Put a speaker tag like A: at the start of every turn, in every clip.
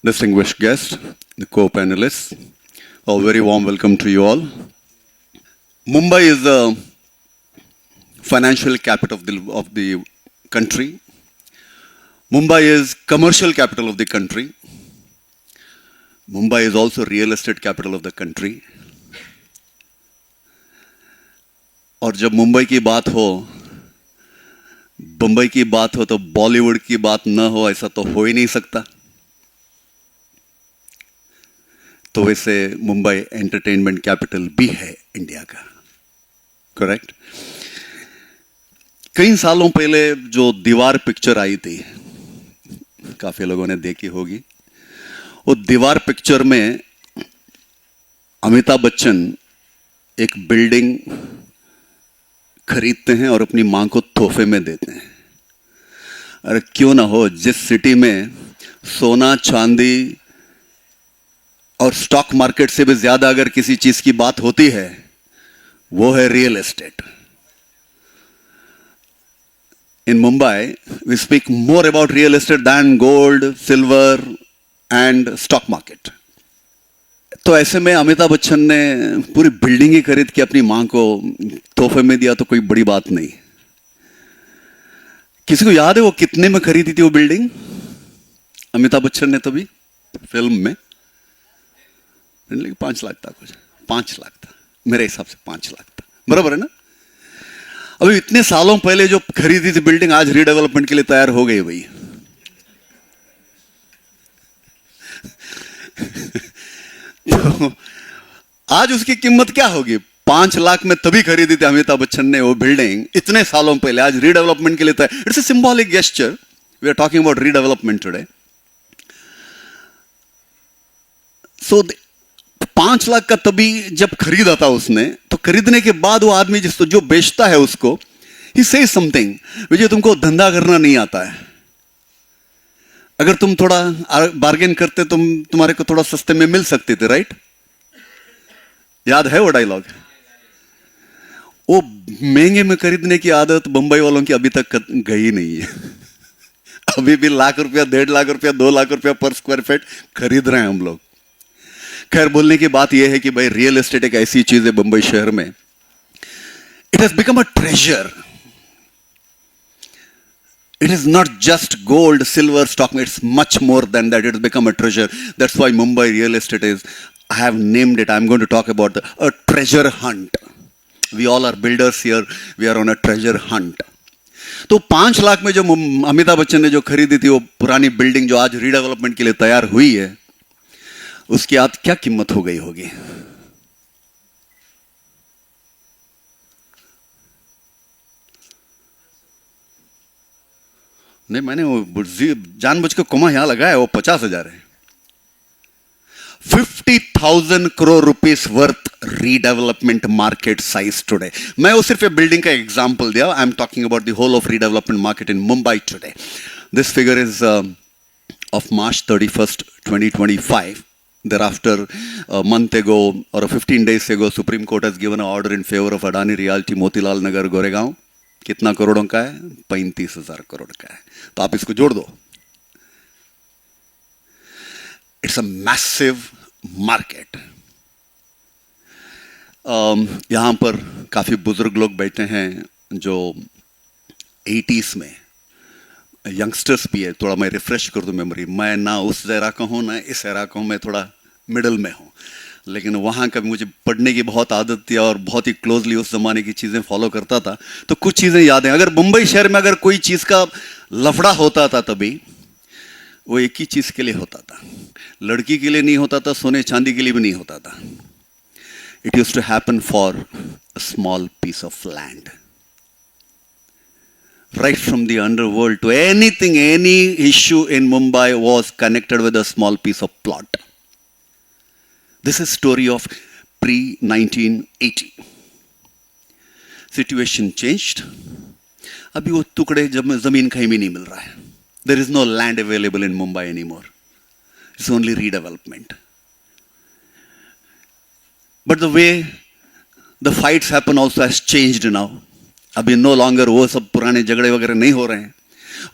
A: distinguished guests, the co-panelists, a very warm welcome to you all. Mumbai is the financial capital of the country. Mumbai is commercial capital of the country. Mumbai is also real estate capital of the country. और जब मुंबई की बात हो, बंबई की बात हो तो बॉलीवुड की बात न हो ऐसा तो हो ही नहीं सकता. तो वैसे मुंबई एंटरटेनमेंट कैपिटल भी है इंडिया का, करेक्ट. कई सालों पहले जो दीवार पिक्चर आई थी, काफी लोगों ने देखी होगी. वो दीवार पिक्चर में अमिताभ बच्चन एक बिल्डिंग खरीदते हैं और अपनी मां को तोहफे में देते हैं. अरे क्यों ना हो, जिस सिटी में सोना चांदी और स्टॉक मार्केट से भी ज्यादा अगर किसी चीज की बात होती है वो है real estate. In Mumbai we speak more about real estate than gold, silver and stock market. तो ऐसे में अमिताभ बच्चन ने पूरी बिल्डिंग ही खरीद के अपनी मां को तोहफे में दिया तो कोई बड़ी बात नहीं. किसी को याद है वो कितने में खरीदी थी वो बिल्डिंग अमिताभ बच्चन ने तभी फिल्म में? 5 लाख था, कुछ 5 लाख था मेरे हिसाब से, 5 लाख था, बराबर है ना. अभी इतने सालों पहले जो खरीदी थी बिल्डिंग आज रीडेवलपमेंट के लिए तैयार हो गई भाई. तो आज उसकी कीमत क्या होगी? 5 लाख में तभी खरीदी थी अमिताभ बच्चन ने वो बिल्डिंग इतने सालों पहले, आज रीडेवलपमेंट के लिए तैयार. It's a symbolic gesture. We are talking about redevelopment today. So 5 lakh का तभी जब खरीदा था उसने, तो खरीदने के बाद वो आदमी जिसको जो बेचता है उसको ही सेज समथिंग, विजय तुमको धंधा करना नहीं आता है. अगर तुम थोड़ा बार्गेन करते तुम्हारे को थोड़ा सस्ते में मिल सकते थे, राइट? याद है वो डायलॉग? वो महंगे में खरीदने की आदत बंबई वालों की अभी तक गई नहीं है. अभी भी लाख रुपया, 1.5 लाख रुपया, 2 लाख रुपया पर स्क्वायर फीट खरीद रहे हैं हम लोग. खैर, बोलने की बात यह है कि भाई रियल एस्टेट एक ऐसी चीज है बंबई शहर में, it has become a treasure. It is not just gold, silver, stock. It's much more than that. It has become a treasure. That's why Mumbai real estate is, I have named it, I'm going to talk about a treasure hunt. We all are builders here. We are on a treasure hunt. तो 5 लाख में जो अमिताभ बच्चन ने जो खरीदी थी वो पुरानी building जो आज रीडेवलपमेंट के लिए तैयार हुई है, उसकी आज क्या कीमत हो गई होगी? नहीं, मैंने वो जानबूझ के कोमा यहां लगाया, वो 50,000 है. 50,000 crore rupees worth redevelopment market size today. मैं वो सिर्फ बिल्डिंग का एग्जांपल दिया. I am talking about the whole of redevelopment market in Mumbai today. This figure is of March 31st, 2025. Thereafter, a month ago or 15 days ago, Supreme Court has given an order in favor of Adani Realty, Motilal Nagar, Goregaon. कितना करोड़ों का है? 35,000 करोड़ का है. तो आप इसको जोड़ दो. It's a massive market. यहां पर काफी बुजुर्ग लोग बैठे हैं जो 80s में, यंगस्टर्स भी है. थोड़ा मैं रिफ्रेश कर दूं मेमोरी. मैं ना उस एरा का हूं ना इस एरा का हूं, मैं थोड़ा मिडल में हूं. लेकिन वहाँ का मुझे पढ़ने की बहुत आदत थी और बहुत ही क्लोजली उस जमाने की चीज़ें फॉलो करता था. तो कुछ चीज़ें याद हैं. अगर मुंबई शहर में अगर कोई चीज़ का लफड़ा होता था तभी वो एक ही चीज़ के लिए होता था. लड़की के लिए नहीं होता था, सोने चांदी के लिए भी नहीं होता था. It used to happen for a small piece of land. Right from the underworld to anything, any issue in Mumbai was connected with a small piece of plot. This is story of pre-1980. Situation changed. अभी वो टुकड़े जमीन कहीं भी नहीं मिल रहा है. There is no land available in Mumbai anymore. It's only redevelopment. But the way the fights happen also has changed now. अभी नो लॉन्गर वो सब पुराने झगड़े वगैरह नहीं हो रहे हैं.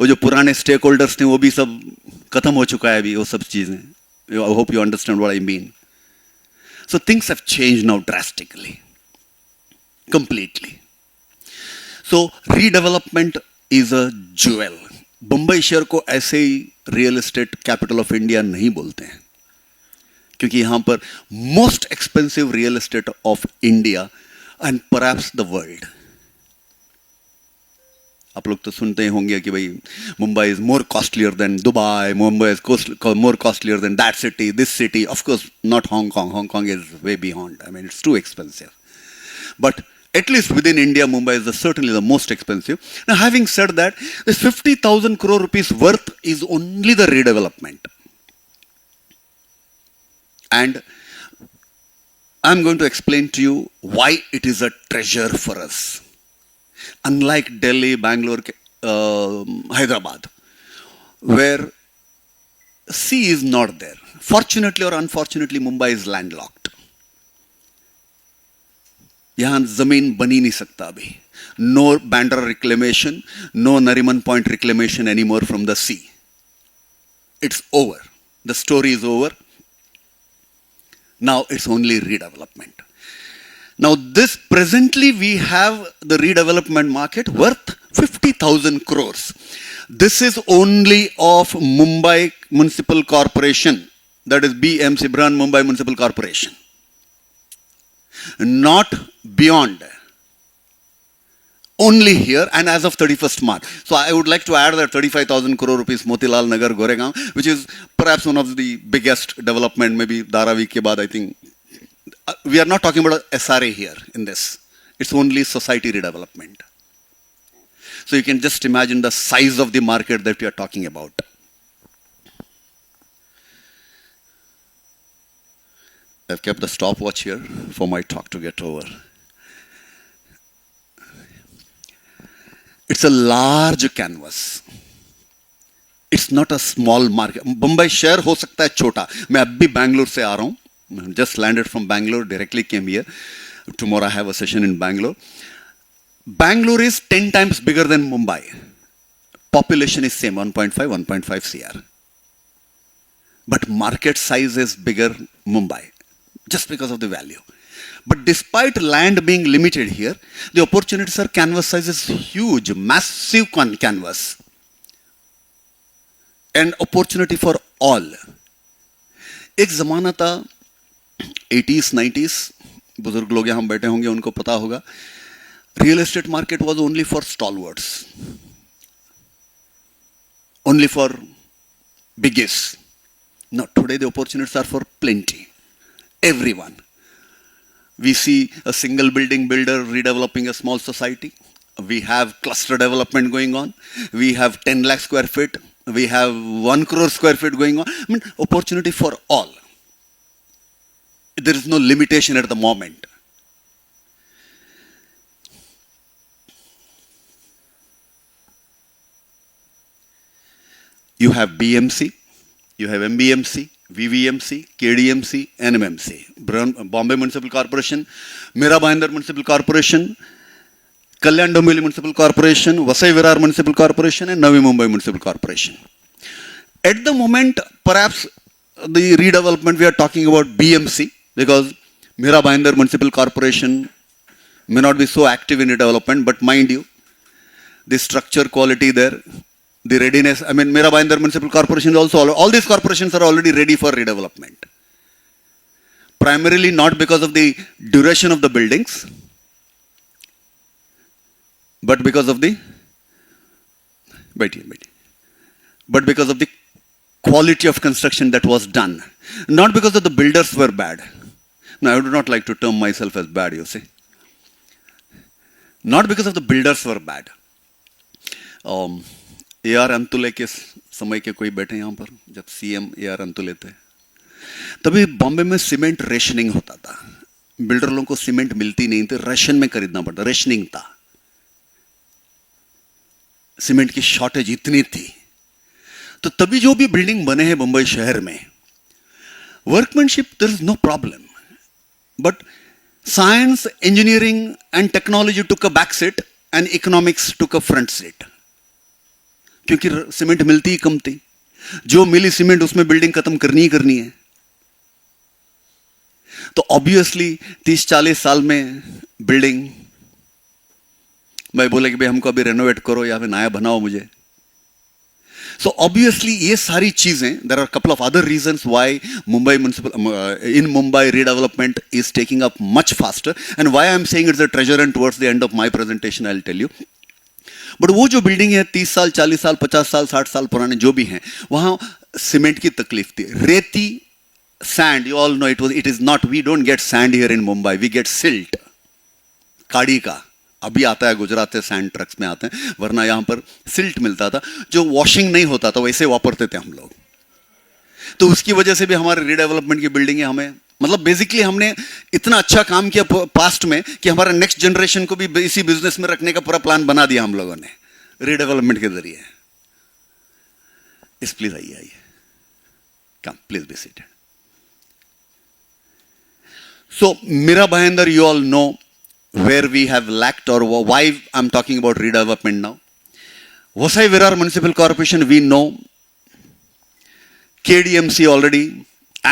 A: वो जो पुराने स्टेक होल्डर्स थे वो भी सब खत्म हो चुका है अभी वो सब चीजें. I hope you understand what I mean. So things have changed now drastically, completely. So redevelopment is a jewel. Bombay शहर को ऐसे ही real estate capital of India नहीं बोलते हैं, क्योंकि यहां पर most expensive real estate of India and perhaps the world. आप लोग तो सुनते ही होंगे कि भाई Mumbai is more costlier than Dubai, Mumbai is more costlier than that city, this city. Of course not Hong Kong. Hong Kong is way beyond. I mean it's too expensive. But at least within India, Mumbai is certainly the most expensive. Now, having said that, this 50,000 crore rupees worth is only the redevelopment. And I'm going to explain to you why it is a treasure for us. Unlike Delhi, Bangalore, Hyderabad, where sea is not there. Fortunately or unfortunately, Mumbai is landlocked. यहां जमीन बनी नहीं सकता अभी. No Bandra reclamation, no Nariman Point reclamation any more from the sea. It's over. The story is over. Now it's only redevelopment. Now this presently we have the redevelopment market worth 50,000 crores. This is only of Mumbai Municipal Corporation, that is BMC, Brihan Mumbai Municipal Corporation. Not beyond. Only here, and as of 31st March. So I would like to add that 35,000 crore rupees Motilal Nagar, Goregaon, which is perhaps one of the biggest development, maybe Dharavi ke baad, I think. We are not talking about SRA here in this. It's only society redevelopment. So you can just imagine the size of the market that we are talking about. I've kept the stopwatch here for my talk to get over. It's a large canvas. It's not a small market. Bombay शहर हो सकता है छोटा. मैं अब भी बैंगलोर से आ रहा हूँ. Just landed from Bangalore, directly came here. Tomorrow I have a session in Bangalore. Bangalore is 10 times bigger than Mumbai. Population is same, 1.5 CR. But market size is bigger Mumbai, just because of the value. But despite land being limited here, the opportunities are canvas size is huge, massive canvas. And opportunity for all. एक ज़माना था 80s, 90s, बुजुर्ग लोग यहाँ बैठे होंगे, उनको पता होगा. Real estate market was only for stalwarts. Only for biggies. Now today the opportunities are for plenty. Everyone. We see a single building builder redeveloping a small society. We have cluster development going on. We have 10 lakh square feet. We have 1 crore square feet going on. I mean, opportunity for all. There is no limitation at the moment. You have BMC, you have MBMC, VVMC, KDMC, NMMC, Bombay Municipal Corporation, Mira Bhayandar Municipal Corporation, Kalyan Dombivli Municipal Corporation, Vasai Virar Municipal Corporation, and Navi Mumbai Municipal Corporation. At the moment, perhaps the redevelopment we are talking about BMC, because Mira Bhayandar Municipal Corporation may not be so active in redevelopment, but mind you, the structure quality there, the readiness, I mean, Mira Bhayandar Municipal Corporation also, all these corporations are already ready for redevelopment. Primarily not because of the duration of the buildings, but because of the, but because of the quality of construction that was done. Not because of the builders were bad. No, I would not like to term myself as bad, you see. Not because of the builders were bad. AR Antule के समय के कोई बैठे यहाँ पर जब CM AR Antule थे, तभी बॉम्बे में सीमेंट रेशनिंग होता था. बिल्डर लोगों को सीमेंट मिलती नहीं थी, रेशन में खरीदना पड़ता, रेशनिंग था. सीमेंट की शॉर्टेज इतनी थी. तो तभी जो भी बिल्डिंग बने हैं मुंबई शहर में, workmanship there is no problem, but science, engineering and technology took a back seat and economics took a front seat. क्योंकि सीमेंट मिलती ही कम थी. जो मिली सीमेंट उसमें बिल्डिंग खत्म करनी ही करनी है. तो ऑब्वियसली 30-40 साल में बिल्डिंग, मैं बोले कि भाई हमको अभी रेनोवेट करो या फिर नया बनाओ मुझे. So obviously ये सारी चीजें, there are a couple of other reasons why in Mumbai redevelopment is taking up much faster, and why I am saying it's a treasure, and towards the end of my presentation I'll tell you. But वो जो building है 30 साल 40 साल 50 साल 60 साल पुराने जो भी हैं, वहां सीमेंट की तकलीफ थी. रेती, sand, you all know it is not, we don't get sand here in Mumbai, we get silt, काड़ी का. अभी आता है गुजरात से सैंड ट्रक्स में आते हैं, वरना यहां पर सिल्ट मिलता था जो वॉशिंग नहीं होता था, वैसे वापरते थे हम लोग. तो उसकी वजह से भी हमारे रीडेवलपमेंट की बिल्डिंगें हमें, मतलब बेसिकली हमने इतना अच्छा काम किया पास्ट में कि हमारा नेक्स्ट जनरेशन को भी इसी बिजनेस में रखने का पूरा प्लान बना दिया हम लोगों ने रीडेवलपमेंट के जरिए. इस प्लीज आइए आइए, come please be seated. So Mira Bhayandar, you all know where we have lacked, or why I'm talking about redevelopment now. Vasai Virar Municipal Corporation, we know. KDMC already,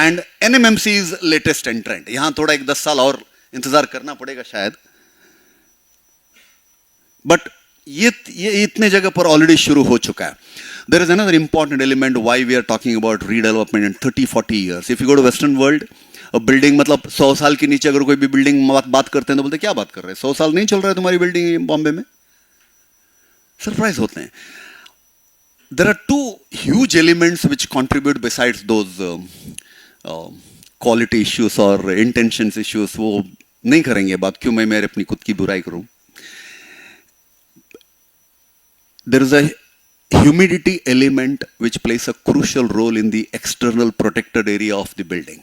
A: and NMMC is latest entrant. यहाँ थोड़ा 10 साल और इंतजार करना पड़ेगा शायद, but ये इतने जगह पर ऑलरेडी शुरू हो चुका है. There is another important element why we are talking about redevelopment in 30-40 years. If you go to Western world, building, मतलब 100 साल के नीचे अगर कोई भी बिल्डिंग बात करते हैं तो बोलते क्या बात कर रहे हैं, 100 साल नहीं चल रहा है तुम्हारी बिल्डिंग बॉम्बे में. सरप्राइज होते हैं. There are two huge elements which contribute besides those quality issues और इंटेंशंस इश्यूज. वो नहीं करेंगे बात, क्यों मैं मेरे अपनी खुद की बुराई करूं. There is a humidity element which plays a crucial role in the external protected area of the building,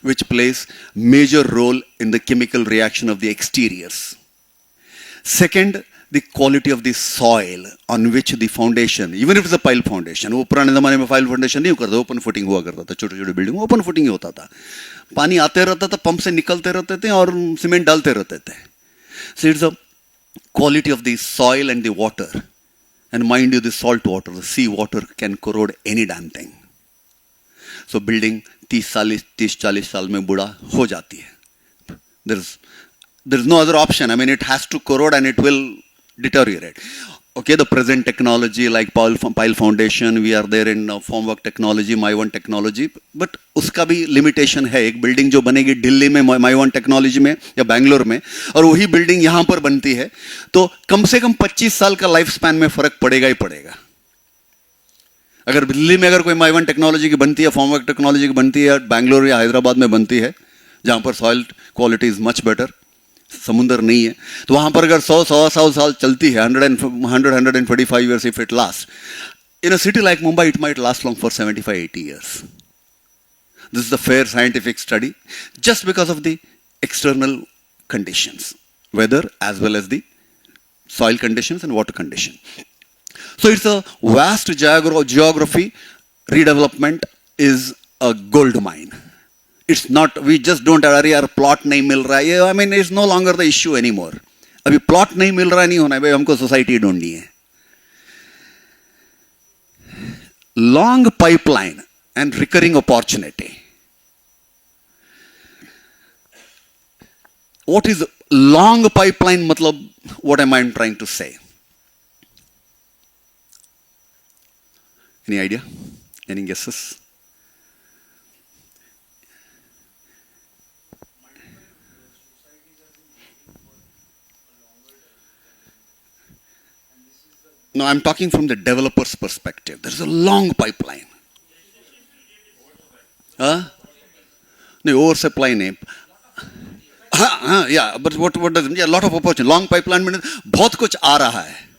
A: which plays major role in the chemical reaction of the exteriors. Second, the quality of the soil on which the foundation, even if it's a pile foundation, वो पुराने ज़माने में pile foundation नहीं करता, open footing हुआ करता था, छोटे छोटे बिल्डिंग open footing ही होता था, पानी आते रहता था, पंप से निकलते रहते थे और सीमेंट डालते रहते थे. So it's a quality of the soil and the water, and mind you, the salt water, the sea water can corrode any damn thing. So building 30-40 साल में बुरा हो जाती है. There is no other option. I mean, it has to corrode and it will deteriorate. Okay, the present technology like pile foundation, we are there in formwork technology, My1 technology, but उसका भी limitation है. एक building जो बनेगी दिल्ली में My1 technology में या बैंगलोर में, और वही बिल्डिंग यहाँ पर बनती है, तो कम से कम 25 साल का लाइफ स्पैन में फर्क पड़ेगा ही पड़ेगा. अगर दिल्ली में अगर कोई My1 टेक्नोलॉजी की बनती है, फॉर्मवर्क टेक्नोलॉजी की बनती है, बैंगलोर या हैदराबाद में बनती है जहाँ पर soil quality is much better, समुंदर नहीं है, तो वहाँ पर अगर 100 साल चलती है, 145 years if it lasts. In a city like Mumbai, it might last long for 75-80 years. This is a fair scientific study, just because of the external conditions, weather as well as the soil conditions and water condition. So it's a vast geography. Redevelopment is a gold mine. It's not, we just don't अरे यार plot नहीं मिल रहा है, I mean it's no longer the issue anymore. अभी plot नहीं मिल रहा नहीं होना है भाई, हमको सोसाइटी ढूंढनी है. Long pipeline and recurring opportunity. What is long pipeline? मतलब what am I trying to say? Any idea? Any guesses? No, I'm talking from the developer's perspective. There's a long pipeline. Huh? No, oversupply नहीं. Yeah, but what does it mean? Yeah, a lot of opportunity. Long pipeline means बहुत कुछ आ रहा है.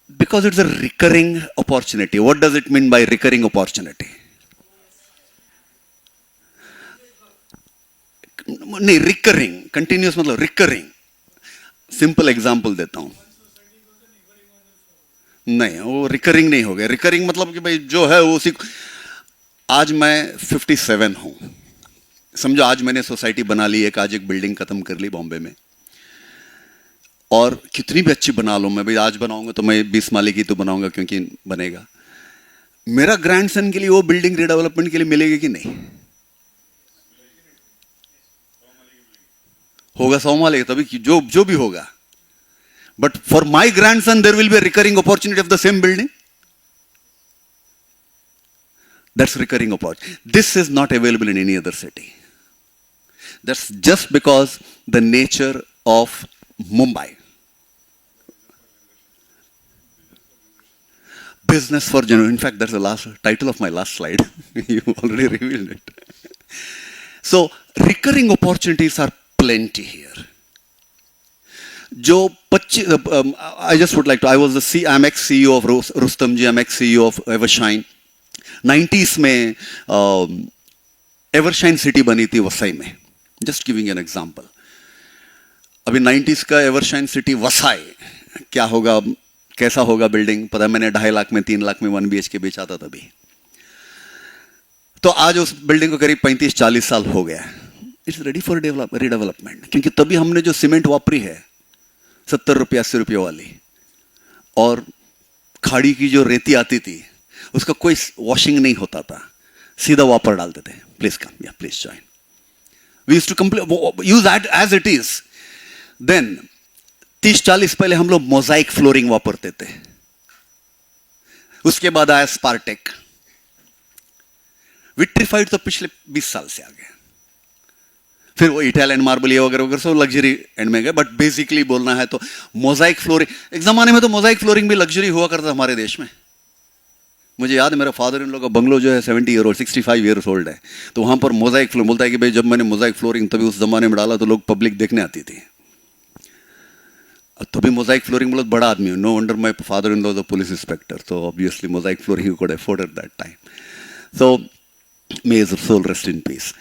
A: Because it's a recurring opportunity. What does it mean by recurring opportunity? नहीं, recurring, continuous मतलब recurring. Simple example देता हूँ. नहीं, वो recurring नहीं हो गया. Recurring मतलब कि भाई जो है वो उसी, आज मैं 57 हूँ. समझो आज मैंने सोसाइटी बना ली, आज एक बिल्डिंग खत्म कर ली बॉम्बे में, और कितनी भी अच्छी बना लो, मैं भाई आज बनाऊंगा तो मैं 20 माले की तो बनाऊंगा क्योंकि बनेगा. मेरा ग्रैंडसन के लिए वो बिल्डिंग रिडेवलपमेंट के लिए मिलेगी कि नहीं? होगा 100 माले तभी जो जो भी होगा. But for my grandson, there will be a recurring opportunity of the same building. That's recurring opportunity. This is not available in any other city. That's just because the nature of Mumbai. Business for generation. In fact, that's the last title of my last slide. You already revealed it. So, recurring opportunities are plenty here. I just would like to, I'm ex-CEO of Rustomjee, I'm ex-CEO of Evershine. 90s में Evershine City बनी थी वसई में. Just giving you an example. अभी 90s का Evershine City Vasai क्या होगा, कैसा होगा बिल्डिंग, पता है मैंने 2.5 लाख में 3 लाख में 1 BHK बेचा था तभी. तो आज उस बिल्डिंग को करीब 35-40 साल हो गया. इट्स रेडी फॉर रीडेवलपमेंट, क्योंकि तभी हमने जो सीमेंट वापरी है 70 रुपये 80 रुपये वाली, और खाड़ी की जो रेती आती थी उसका कोई वॉशिंग नहीं होता था, सीधा वापर डालते थे. प्लीज कम, या please join. We used to use that as it is. Then 30-40 पहले हम लोग मोजाइक फ्लोरिंग वापरते थे. उसके बाद आया स्पार्टेक. विट्रीफाइड तो पिछले 20 साल से आ गए. फिर वो इटालियन मार्बल ये वगैरह वगैरह सब लग्जरी एंड में गए. बट बेसिकली बोलना है तो मोजाइक फ्लोरिंग. एक जमाने में तो मोजाइक फ्लोरिंग भी लग्जरी हुआ करता हमारे देश में. मुझे याद है मेरा फादर इन लोग का बंगलो जो है 70 ईयर ओल्ड 65 ईयर्स ओल्ड है, तो वहां पर मोजाइक फ्लोरिंग बोलता है कि भाई जब मैंने मोजाइक फ्लोरिंग तभी उस जमाने में डाला तो लोग पब्लिक देखने आती थी. तभी मोजाइक फ्लोरिंग बहुत बड़ा आदमी. No wonder my father in law the police inspector, तो obviously mosaic flooring could afford at that time. So may his soul rest in peace.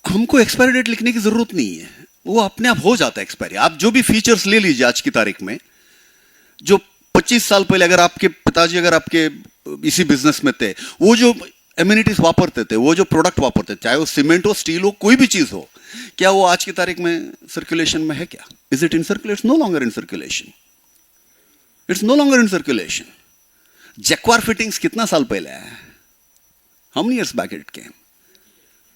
A: हमको एक्सपायरी डेट लिखने की जरूरत नहीं है, वो अपने आप हो जाता है एक्सपायरी. आप जो भी फीचर्स ले लीजिए आज की तारीख में, जो 25 साल पहले अगर आपके पिताजी अगर आपके इसी बिजनेस में थे, वो जो एम्यूनिटीज वापरते थे, वो जो प्रोडक्ट वापरते थे, चाहे वो सीमेंट हो, स्टील हो, कोई भी चीज हो, क्या वो आज की तारीख में सर्कुलेशन में है क्या? Is it in circulation? No longer in circulation. It's no longer in circulation. Jaquar fittings कितना साल पहले है? How many years back it came?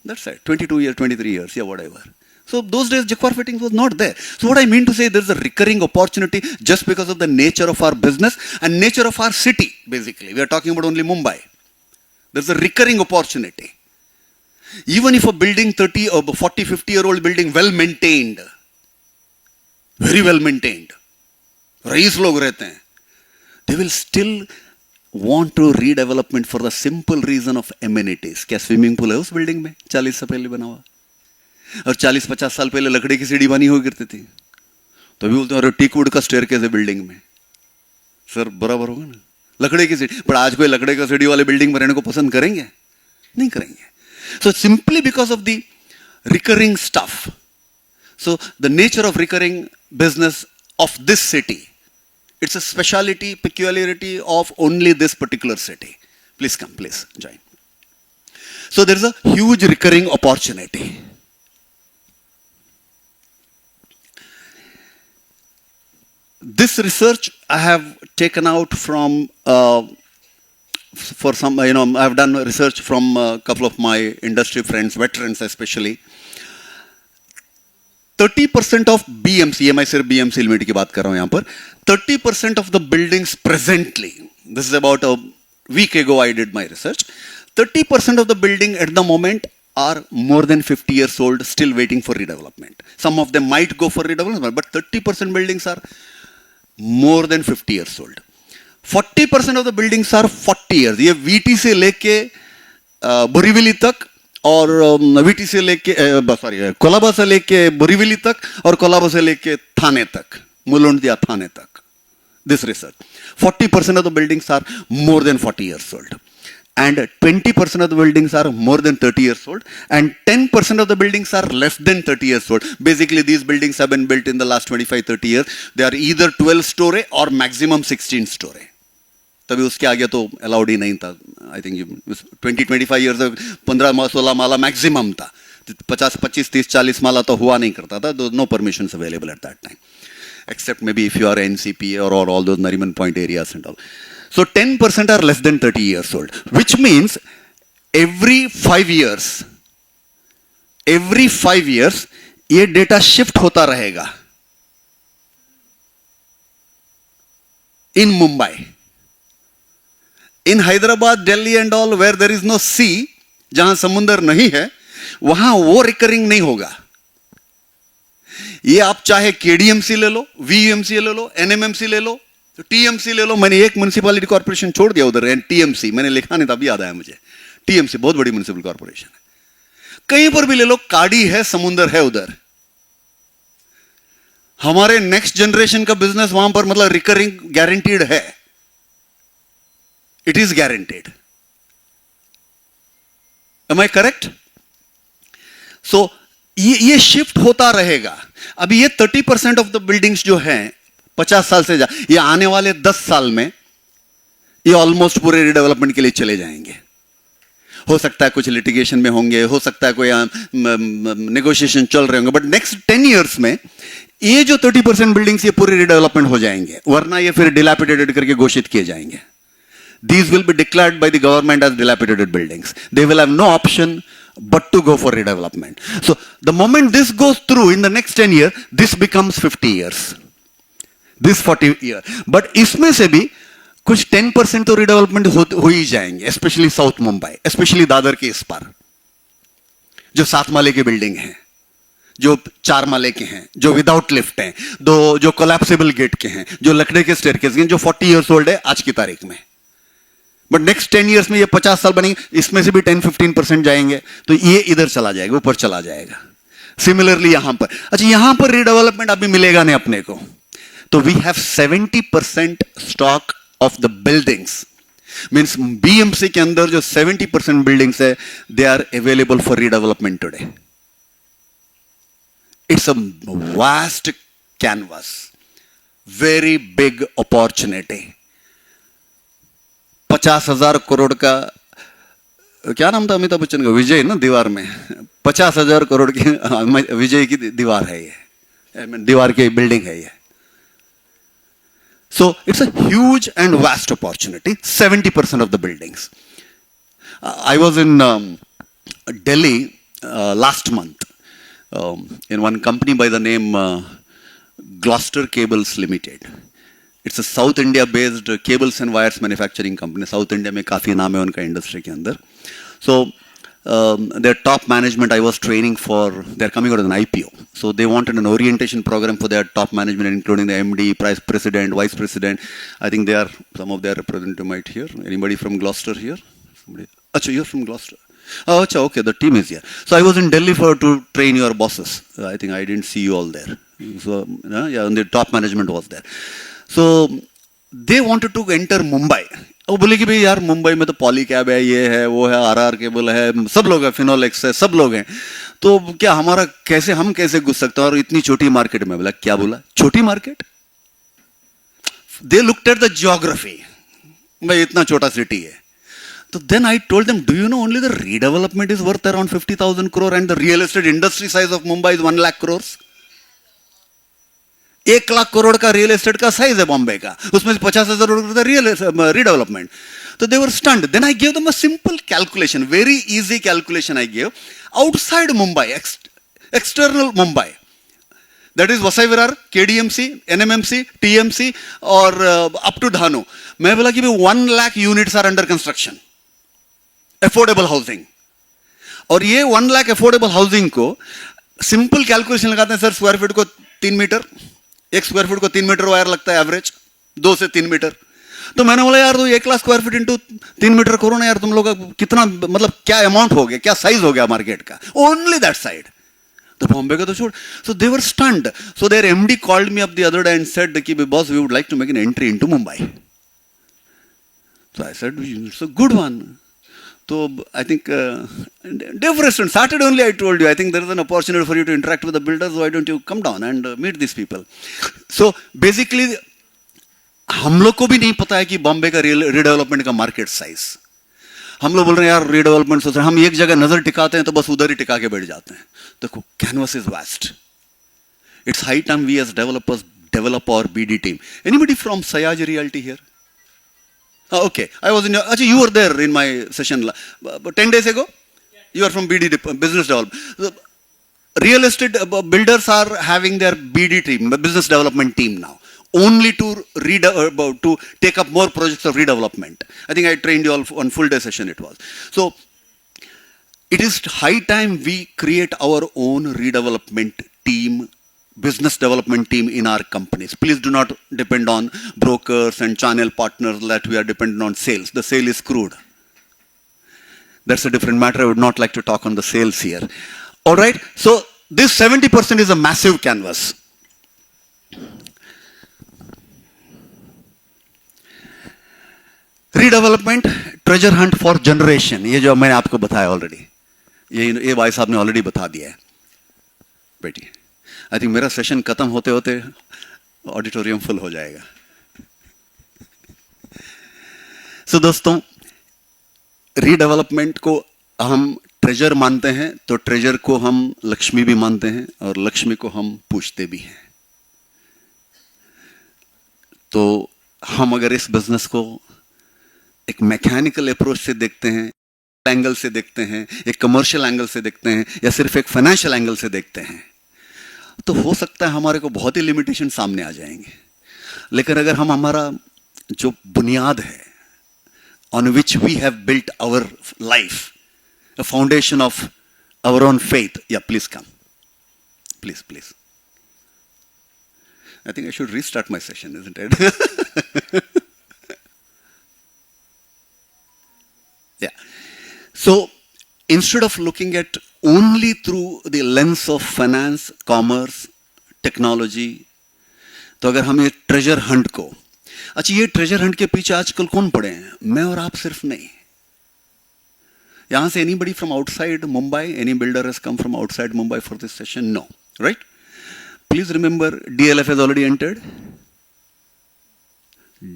A: That's it, 22 years, 23 years, yeah, whatever. So those days, Jacquard fittings was not there. So what I mean to say, there's a recurring opportunity just because of the nature of our business and nature of our city, basically. We are talking about only Mumbai. There's a recurring opportunity. Even if a building 30 or 40, 50-year-old building, well maintained, very well maintained, rice लोग रहते हैं, they will still want to redevelopment for the simple reason of amenities. क्या swimming pool है उस building में 40 साल पहले बना हुआ? और 40-50 साल पहले लकड़ी की सीढ़ी बनी हुई करती थी, तो भी बोलते हैं अरे टीकवुड का स्टेयरकेस है बिल्डिंग में. सर बराबर होगा ना, लकड़ी की सीढ़ी. पर आज कोई लकड़ी का सीढ़ी वाले बिल्डिंग में रहने को पसंद करेंगे? नहीं करेंगे. So simply because of the recurring stuff. So the nature of recurring business of this city, it's a speciality, peculiarity of only this particular city. Please come, please join. So there is a huge recurring opportunity. This research I have taken out from for some, I have done research from a couple of my industry friends, veterans especially. 30% of BMC, ये मैं सिर्फ BMC limit की बात कर रहा हूँ यहाँ पर, 30% of the buildings presently, this is about a week ago I did my research, 30% of the building at the moment are more than 50 years old, still waiting for redevelopment. Some of them might go for redevelopment, but 30% buildings are more than 50 years old. 40% of the buildings are 40 years. ये VT से लेके बोरीवली तक, और VT से लेके कोलाबा से लेके बोरीवली तक, और कोलाबा से लेके थाने तक, मुलुंड या थाने तक. This research, 40% of the buildings are more than 40 years old, and 20% of the buildings are more than 30 years old, and 10% of the buildings are less than 30 years old. Basically, these buildings have been built in the last 25-30 years. They are either 12-story or maximum 16-story. तभी उसके आगे तो allowed ही नहीं था. I think 20-25 years 15-16 Mala maximum था. 50, 25, 30, 40 माला तो हुआ नहीं करता था. No permissions available at that time, except maybe if you are NCP or all those Nariman Point areas and all. So 10% are less than 30 years old, which means every 5 years every 5 years ये data shift होता रहेगा in Mumbai, in Hyderabad, Delhi and all where there is no sea, जहां समुंदर नहीं है वहां वो recurring नहीं होगा। ये आप चाहे केडीएमसी ले लो, वीएमसी ले लो, एनएमएमसी ले लो, तो टीएमसी ले लो। मैंने एक म्युनिसिपैलिटी कॉर्पोरेशन छोड़ दिया उधर, टीएमसी मैंने लिखा नहीं था, अभी याद आया मुझे। टीएमसी बहुत बड़ी म्युनिसिपल कॉर्पोरेशन है। कहीं पर भी ले लो, काड़ी है, समुंदर है उधर। हमारे नेक्स्ट जनरेशन का बिजनेस वहां पर मतलब रिकरिंग गारंटीड है, it is guaranteed. Am I correct? So ये शिफ्ट होता रहेगा। अभी ये 30% ऑफ द बिल्डिंग्स जो हैं 50 साल से ये आने वाले 10 साल में ये ऑलमोस्ट पूरे रिडेवलपमेंट के लिए चले जाएंगे। हो सकता है कुछ लिटिगेशन में होंगे, हो सकता है कोई नेगोशिएशन चल रहे होंगे, बट नेक्स्ट 10 years में ये जो 30% बिल्डिंग्स ये पूरे रिडेवलपमेंट हो जाएंगे, वरना ये फिर डिलैपिडेटेड करके घोषित किए जाएंगे। These will be declared by the government as dilapidated buildings. They will have no option but to go for redevelopment. So the moment this goes through in the next 10 years, this becomes 50 years. This 40 years. But इसमें से भी कुछ 10% तो redevelopment हो ही जाएंगे, especially South Mumbai, especially Dadar के इस पार, जो 7 माले के बिल्डिंग हैं, जो 4 माले के हैं, जो विदाउट लिफ्ट हैं, जो कोलैप्सिबल गेट के हैं, जो लकड़े के स्टेयरकेस के हैं, जो 40 years old है आज की तारीख में। बट नेक्स्ट 10 years में ये 50 साल बनेंगे, इसमें से भी 10-15% जाएंगे, तो ये इधर चला जाएगा, ऊपर चला जाएगा। सिमिलरली यहां पर, अच्छा यहां पर रिडेवलपमेंट अभी मिलेगा नहीं अपने को, तो we have 70% stock of the buildings, means BMC के अंदर जो 70% बिल्डिंग्स है, they are available for redevelopment today. It's a vast canvas, very big opportunity. 50,000 crore का, क्या नाम था अमिताभ बच्चन का, विजय ना, दीवार में 50,000 करोड़ की विजय की दीवार है ये, दीवार की बिल्डिंग है ये। So it's a huge and vast opportunity, 70% of the buildings. I was in Delhi last month in one company by the name Gloucester Cables Limited. It's a South India based cables and wires manufacturing company. South India में काफ़ी नाम है उनका industry के अंदर. So their top management I was training for, they're coming out of an IPO. So they wanted an orientation program for their top management, including the MD, president, vice president. I think they are, some of their representative might here. Anybody from Gloucester here? Somebody? Achha, you're from Gloucester. Oh, achha, okay, the team is here. So I was in Delhi to train your bosses. I think I didn't see you all there. So yeah, and the top management was there. So they wanted to enter Mumbai. वो बोले कि भाई यार मुंबई में तो poly cab है, ये है, वो है, आरआर केबल है, सब लोग हैं, फिनोलेक्स है, सब लोग हैं, तो क्या हमारा कैसे, हम कैसे घुस सकते हैं, और इतनी छोटी मार्केट में। बोला क्या बोला, छोटी market? They looked at the geography, भाई इतना छोटा सिटी है। So then I told them, do you know only the redevelopment is worth around 50,000 crore and the real estate industry size of Mumbai is 1 lakh crores? 1 lakh crore का real estate का size है बॉम्बे का, उसमें से 50,000 करोड़ का रियल रीडेवलपमेंट। तो they were stunned. Then I give them a simple calculation, very easy calculation I give, outside Mumbai, external Mumbai, that is Vasai Virar, KDMC, NMMC, TMC और up to Dahanu. मैं बोला कि 1 lakh units are under construction, affordable housing. और ये 1 lakh affordable housing को simple calculation लगाते हैं, sir square feet को 3 मीटर, 1 स्क्वायर फीट को 3 मीटर वायर लगता है एवरेज, 2 से 3 मीटर। तो मैंने बोला यार तो 1 lakh square feet into 3 metre करो ना यार, तुम लोग कितना, मतलब क्या अमाउंट हो गया, क्या साइज हो गया मार्केट का, ओनली दैट साइड। तो बॉम्बे का तो छोड़। So they were stunned. So their MD called me up the other day and said कि boss we would like to make an entry into Mumbai. So I said it's a good one. So I think different. Saturday only I told you. I think there is an opportunity for you to interact with the builders. Why don't you come down and meet these people? So basically, हम लोग को भी नहीं पता है कि बॉम्बे का redevelopment का मार्केट साइज। हम लोग बोल रहे हैं यार रीडेवलपमेंट सोच रहे हैं, हम एक जगह नजर टिकाते हैं तो बस उधर ही टिका के बैठ जाते हैं। देखो canvas is vast. It's high time we as developers develop our BD team. Anybody from Sayaj realty here? Okay, I was in your, actually you were there in my session 10 days ago. You are from BD business development. real estate builders are having their BD team, business development team now, only to to take up more projects of redevelopment. I think I trained you all on full day session it was. So it is high time we create our own redevelopment team, business development team in our companies. Please do not depend on brokers and channel partners that we are dependent on sales. The sale is crude. That's a different matter. I would not like to talk on the sales here. All right. So this 70% is a massive canvas. Redevelopment, treasure hunt for generation. ये जो मैंने आपको बताया already. ये भाई साहब ने already बता दिया है बेटी. आई थिंक मेरा सेशन खत्म होते होते ऑडिटोरियम फुल हो जाएगा. सो दोस्तों, रीडेवलपमेंट को हम ट्रेजर मानते हैं, तो ट्रेजर को हम लक्ष्मी भी मानते हैं और लक्ष्मी को हम पूजते भी हैं. तो हम अगर इस बिजनेस को एक मैकेनिकल अप्रोच से देखते हैं, एंगल से देखते हैं, एक कमर्शियल एंगल से देखते हैं, या सिर्फ एक फाइनेंशियल एंगल से देखते हैं, तो हो सकता है हमारे को बहुत ही लिमिटेशन सामने आ जाएंगे. लेकिन अगर हम हमारा जो बुनियाद है, on which we have built our life, a foundation of our own faith. Yeah, please come. Please, please. I think I should restart my session, isn't it? Yeah. So, instead of looking at only through the lens of finance, commerce, technology, तो अगर हम ये treasure Hunt को, अच्छा ये treasure Hunt के पीछे आजकल कौन पड़े हैं? मैं और आप सिर्फ नहीं. यहां से anybody from outside Mumbai, any builder has come from outside Mumbai for this session? No, right? Please remember, DLF has already entered.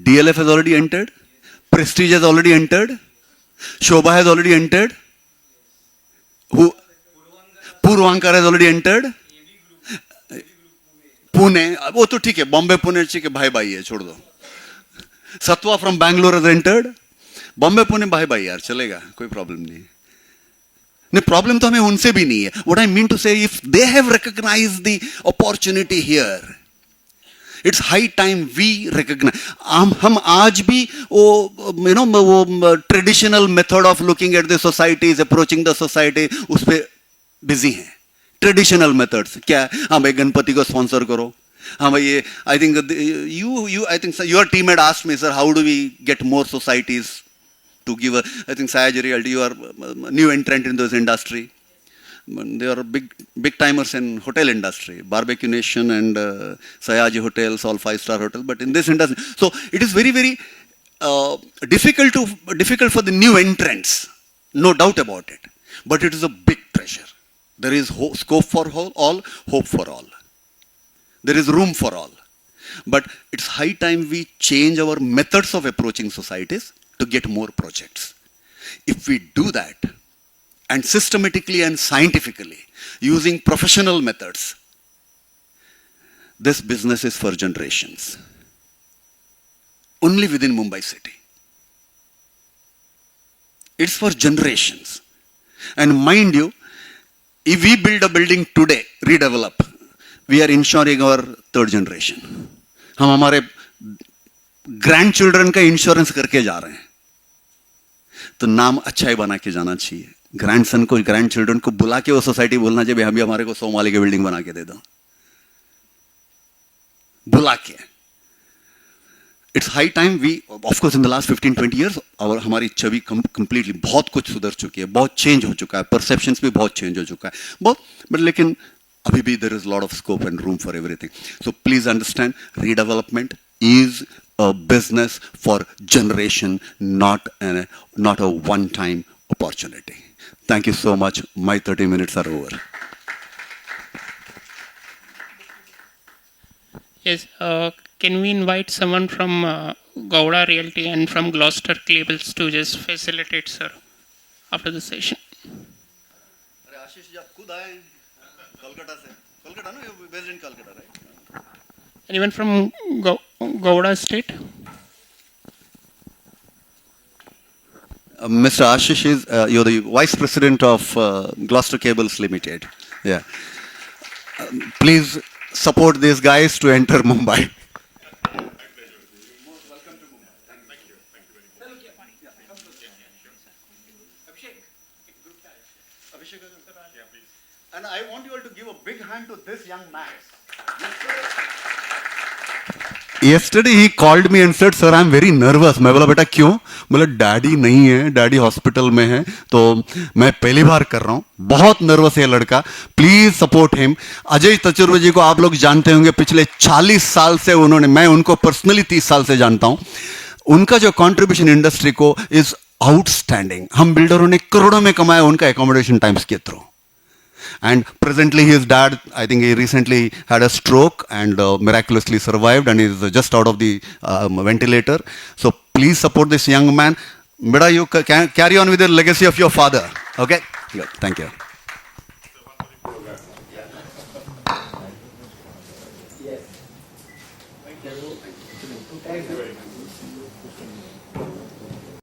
A: DLF has already entered. Prestige has already entered. Shobha has already entered. Who? Purvankar has already entered. Pune, वो तो ठीक है, बॉम्बे पुणे ठीक है, भाई भाई है, छोड़ दो. Sattva from Bangalore has entered. Bombay Pune भाई भाई यार, चलेगा, कोई प्रॉब्लम नहीं. नहीं, प्रॉब्लम तो हमें उनसे भी नहीं है. What I mean to say, if they have recognised the opportunity here, it's high time we recognise. हम आज भी वो traditional method of looking at the societies, approaching the society, उस पर बिजी हैं. ट्रेडिशनल मेथड्स क्या है? हाँ भाई, गणपति को स्पॉन्सर करो. हाँ भाई, ये I think I think your team had asked me, sir, how do we get more societies to give. I think Sayaj Realty, you are new entrant in this industry. They are big timers in hotel industry, Barbecue Nation and Sayaj Hotels, all 5-star hotels. But in this industry, so it is very, very difficult for the new entrants, no doubt about it. But it is a big treasure. There is scope for all, hope for all. There is room for all. But it's high time we change our methods of approaching societies to get more projects. If we do that, and systematically and scientifically, using professional methods, this business is for generations. Only within Mumbai city. It's for generations. And mind you, if we build a building today, redevelop, we are ensuring our third generation. हम हमारे grand children का insurance करके जा रहे हैं. तो नाम अच्छा ही बना के जाना चाहिए. ग्रैंड सन को, ग्रैंड चिल्ड्रन को बुला के वो सोसाइटी बोलना चाहिए, हम भी हमारे को 100 माले की बिल्डिंग बना के दे दो. बुला के. It's high time we, of course in the last 15-20 years हमारी छवि कंप्लीटली बहुत कुछ सुधर चुकी है, बहुत चेंज हो चुका है, परसेप्शंस भी बहुत चेंज हो चुका है, बहुत. बट लेकिन अभी भी there is lot of scope and room for everything. So please understand, redevelopment is a business for generation, not a one-time opportunity. Thank you so much. My 30 minutes are over.
B: Yes, can we invite someone from Gowda Realty and from Gloucester Cables to just facilitate, sir, after the session?
A: अरे आशीष जी, आप खुद आए कोलकाता से. कोलकाता ना, you're based in Kolkata, right?
B: Anyone from Gowda State?
A: Mr. Ashish is, you're the Vice President of Gloucester Cables Limited. Yeah. Please support these guys to enter Mumbai. And I want you all to give a big hand to this young man. Yesterday he called me and said, "Sir, I am very nervous." मैं बोला बेटा क्यों? बोला daddy नहीं है, daddy hospital में है, तो मैं पहली बार कर रहा हूँ, बहुत नर्वस है लड़का, please support him. Ajay Chaturvedi को आप लोग जानते होंगे, पिछले 40 साल से उन्होंने, मैं उनको पर्सनली 30 साल से जानता हूँ, उनका जो कंट्रीब्यूशन इंडस्ट्री को इज आउटस्टैंडिंग। हम बिल्डरों ने करोड़ों में कमाया उनका एकोमोडेशन टाइम्स के through. And presently his dad, I think he recently had a stroke and miraculously survived and is just out of the ventilator. So please support this young man. Beta, you can carry on with the legacy of your father. Okay? Good. Thank you.